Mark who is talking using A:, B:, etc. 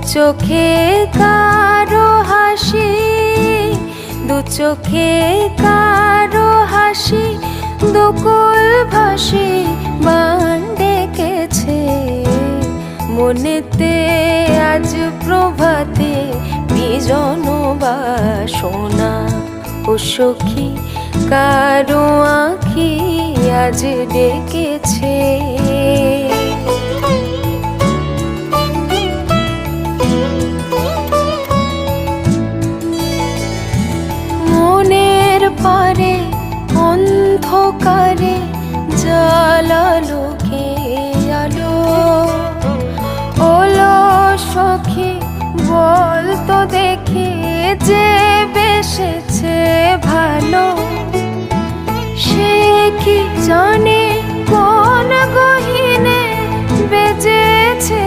A: চোখে কারো হাসি, দু চোখে কারো হাসি, দুকুল ভাসি বান ডেকেছে। মনেতে আজ প্রভাতে বিজন বাসনা, ও সখী কারো আঁখি আজ ডেকেছে। মনের পারে অন্ধকারে জ্বালালো কে আলো, ওলো সখী বল তো দেখি যে বেসেছে ভালো, সে কি জানে কোন গহীনে বেজেছে